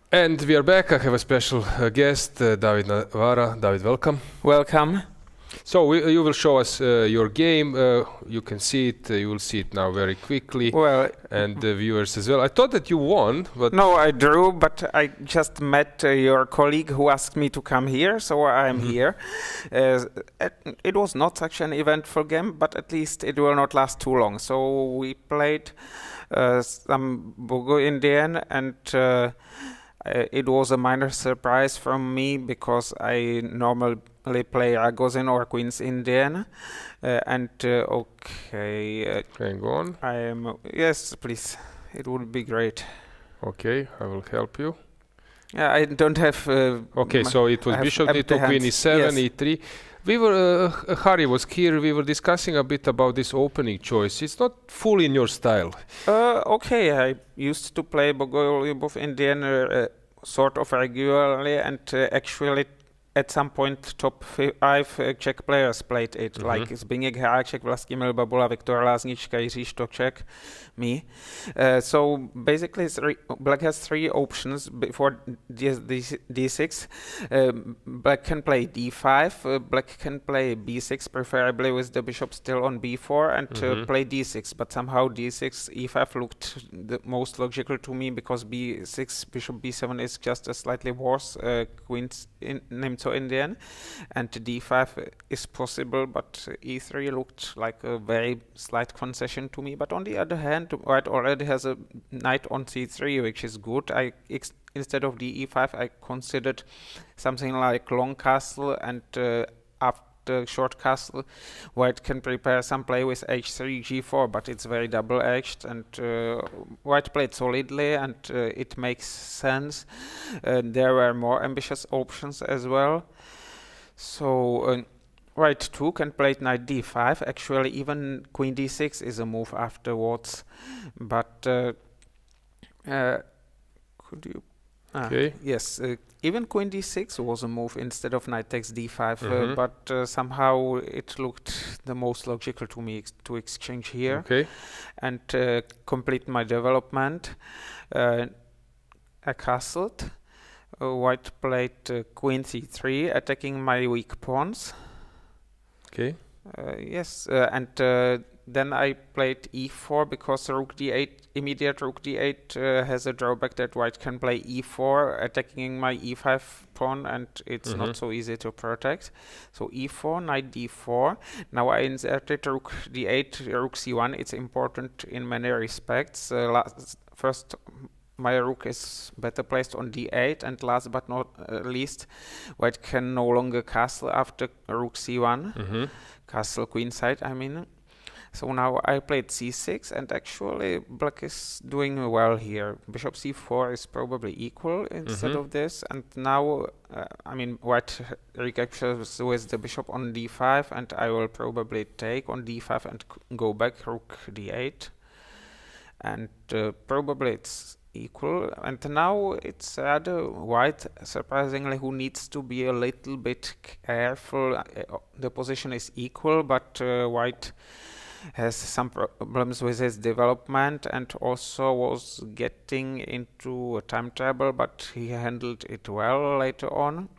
And we are back. I have a special guest, David Navara. David, welcome. Welcome. So you will show us your game. You can see it. You will see it now very quickly. Well, and the viewers as well. I thought that you won, but no, I drew. But I just met your colleague who asked me to come here, so I'm here. It was not such an eventful game, but at least it will not last too long. So we played some Bogo Indian, and it was a minor surprise from me because I normally play Ragozin or Queen's Indian. Okay. Hang on. Yes, please. It would be great. Okay, I will help you. Yeah, I don't have. Okay, so it was Bishop D2, Queen E7, yes. E3. We were Harry was here. We were discussing a bit about this opening choice. It's not fully in your style. Okay, I used to play Bogolubov Indian sort of regularly, and actually at some point top 5 Czech players played it, like Zbigněk Hráček, Vlastimil Babula, Viktor Láznička, Jiří Štoček, me. So basically black has 3 options before d6. Black can play d5, black can play b6, preferably with the bishop still on b4, and play d6, but somehow d6, e5 looked the most logical to me because b6, bishop b7 is just a slightly worse queen's name to Indian, and d5 is possible, but e3 looked like a very slight concession to me. But on the other hand, white already has a knight on c3, which is good. Instead of d5, I considered something like long castle, and after short castle, white can prepare some play with h3, g4, but it's very double-edged, and white played solidly, and it makes sense. There were more ambitious options as well. So white took and played knight d5. Actually, even queen d6 is a move afterwards, but could you? Okay. Yes, even queen d6 was a move instead of knight takes d5, but somehow it looked the most logical to me to exchange here and complete my development. I castled. White played queen c3, attacking my weak pawns. Okay. Yes, and then I played e4 because rook d8, immediate rook d8 has a drawback that white can play e4, attacking my e5 pawn, and it's not so easy to protect. So e4, knight d4. Now I inserted rook d8, rook c1. It's important in many respects. First, my rook is better placed on d8, and last but not least, white can no longer castle after rook c1, castle queenside, I mean. So now I played c6, and actually black is doing well here. Bishop c4 is probably equal instead of this, and now, white recaptures with the bishop on d5, and I will probably take on d5 and go back rook d8, and probably it's equal. And now it's rather white, surprisingly, who needs to be a little bit careful. The position is equal, but white has some problems with his development, and also was getting into a time trouble, but he handled it well later on.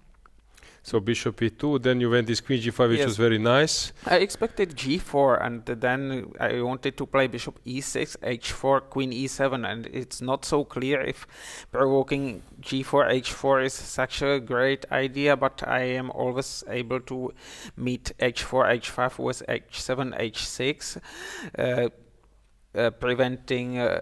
So bishop e2, then you went this queen g5, which was very nice. I expected g4, and then I wanted to play bishop e6, h4, queen e7, and it's not so clear if provoking g4, h4 is such a great idea, but I am always able to meet h4, h5 with h7, h6, preventing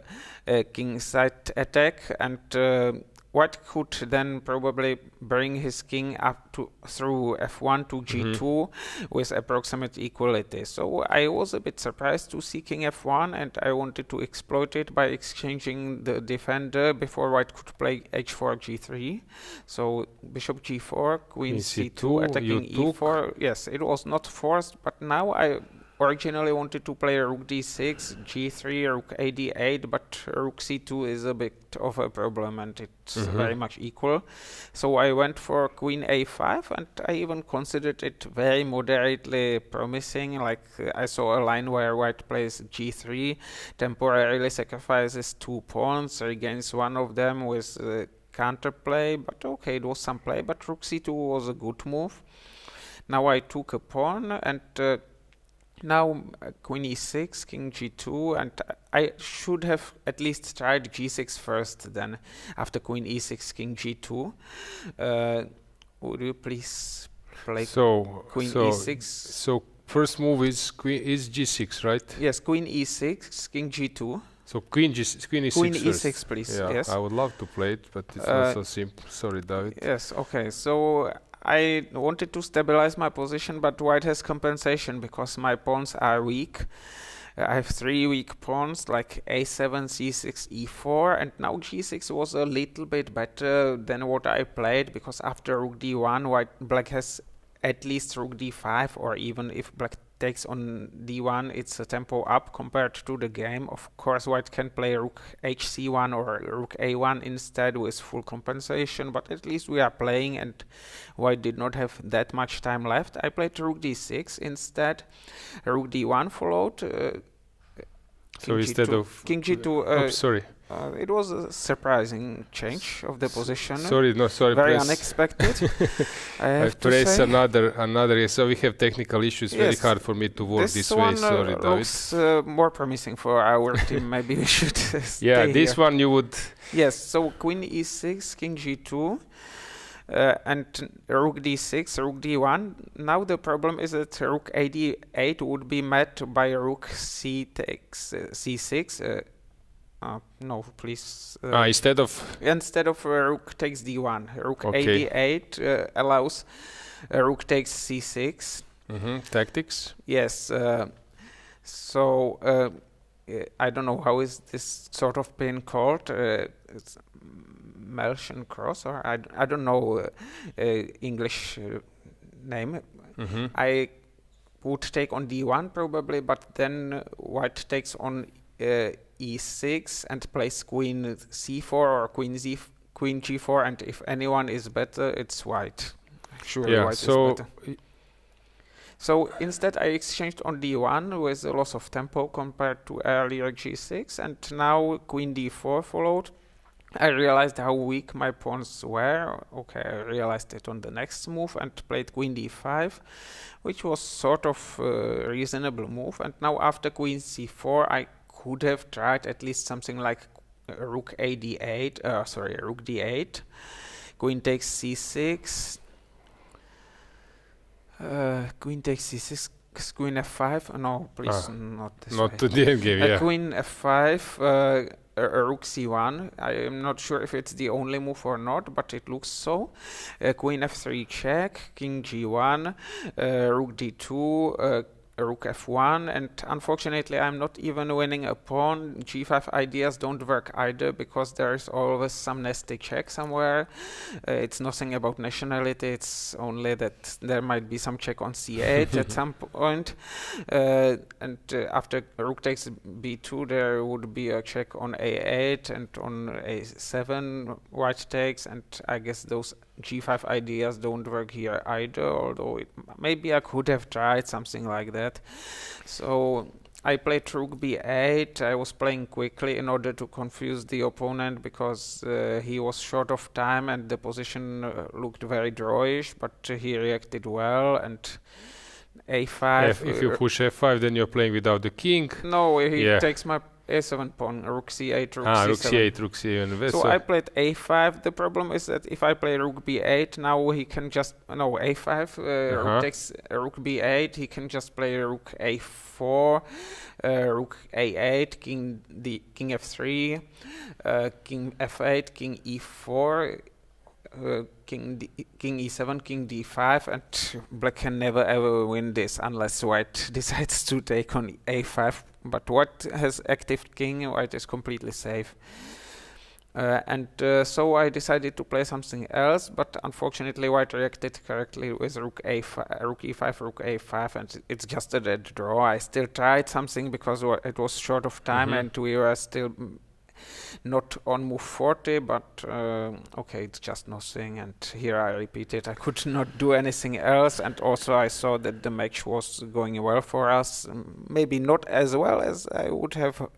kingside attack, and white could then probably bring his king up through f1 to g2 with approximate equality. So I was a bit surprised to see king f1, and I wanted to exploit it by exchanging the defender before white could play h4, g3. So bishop g4, queen c2, attacking e4. Yes, it was not forced, but now I originally wanted to play rook d6, g3, rook a d8, but rook c2 is a bit of a problem, and it's very much equal. So I went for queen a5, and I even considered it very moderately promising. Like I saw a line where white plays g3, temporarily sacrifices 2 pawns, regains one of them with counterplay, but okay, it was some play, but rook c2 was a good move. Now I took a pawn, and now queen e6, king g2, and I should have at least tried g6 first, then after queen e6, king g2. Would you please play queen e6? So first move is g6, right? Yes, queen e6, king g2. So queen e6 Queen first. e6, please. Yeah, yes. I would love to play it, but it's not so simple. Sorry, David. Yes, okay. So I wanted to stabilize my position, but white has compensation because my pawns are weak. I have 3 weak pawns, like a7, c6, e4, and now g6 was a little bit better than what I played, because after rook d1, black has at least rook d5, or even if black takes on d1, it's a tempo up compared to the game. Of course, white can play rook hc1 or rook a1 instead with full compensation, but at least we are playing, and white did not have that much time left. I played rook d6 instead. Rook d1 followed. So instead of king g2. Sorry. It was a surprising change of the position. Sorry. Very unexpected. I have to press say. another. So we have technical issues. Yes. Very hard for me to work this way. Sorry, David. Looks more promising for our team. Maybe we should. Yeah, this here. one you would. Yes. So queen e6, king g2. And rook d6, rook d1. Now the problem is that rook ad8 would be met by rook c takes c6. No, please. Instead of rook takes d1, rook ad8 allows rook takes c6. Tactics. Yes. So I don't know how is this sort of pin called. It's Melchian cross, or I don't know English name. I would take on d1 probably, but then white takes on e6 and plays queen c4 or queen g4, and if anyone is better, it's white. Surely white is better. So instead I exchanged on d1 with a loss of tempo compared to earlier g6, and now queen d4 followed. I realized how weak my pawns were. Okay, I realized it on the next move and played queen d5, which was sort of a reasonable move. And now after queen c4, I could have tried at least something like rook ad8, rook d8. Queen takes c6. Queen takes c6. Queen f5. No, please, not this way. Not to the endgame, yeah. Queen f5. Rook c1. I am not sure if it's the only move or not, but it looks so. Queen f3 check, king g1, rook d2, rook f1, and unfortunately I'm not even winning a pawn. g5 ideas don't work either, because there is always some nasty check somewhere. It's nothing about nationality, it's only that there might be some check on c8 at some point. And after rook takes b2, there would be a check on a8, and on a7 white takes, and I guess those g5 ideas don't work here either, although maybe I could have tried something like that. So I played rook b8. I was playing quickly in order to confuse the opponent, because he was short of time and the position looked very drawish, but he reacted well, and a5. If you push f5, then you're playing without the king. No, he takes my a7 pawn, rook c8, rook c7. Rook c8, rook c7. So I played a5. The problem is that if I play rook b8, now he can just a5. Rook takes rook b8. He can just play rook a4, rook a8, king f3, king f8, king e4. King e7, king d5, and black can never ever win this unless white decides to take on a5. But white has active king, white is completely safe. So I decided to play something else, but unfortunately white reacted correctly with rook e5, rook a5, and it's just a dead draw. I still tried something because it was short of time, and we were still not on move 40, but okay, it's just nothing, and here I repeat it, I could not do anything else, and also I saw that the match was going well for us, maybe not as well as I would have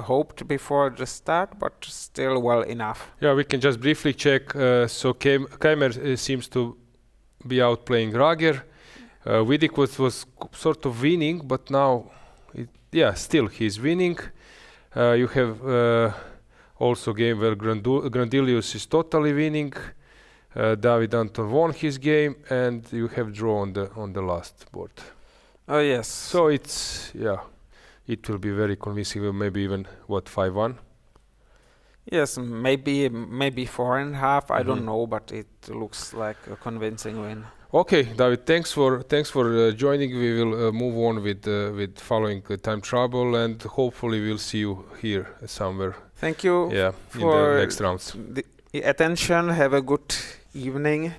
hoped before the start, but still well enough. Yeah, we can just briefly check. So Keimer seems to be outplaying Rager. Vidic was sort of winning, but now, still he's winning. You have also game where Grandilius is totally winning. David Anton won his game, and you have draw on the last board. Oh yes. So it will be very convincing. Maybe even 5-1. Yes, maybe 4.5. I don't know, but it looks like a convincing win. Okay, David, thanks for joining. We will move on with following time trouble, and hopefully we'll see you here somewhere. Thank you in the next rounds. The attention. Have a good evening.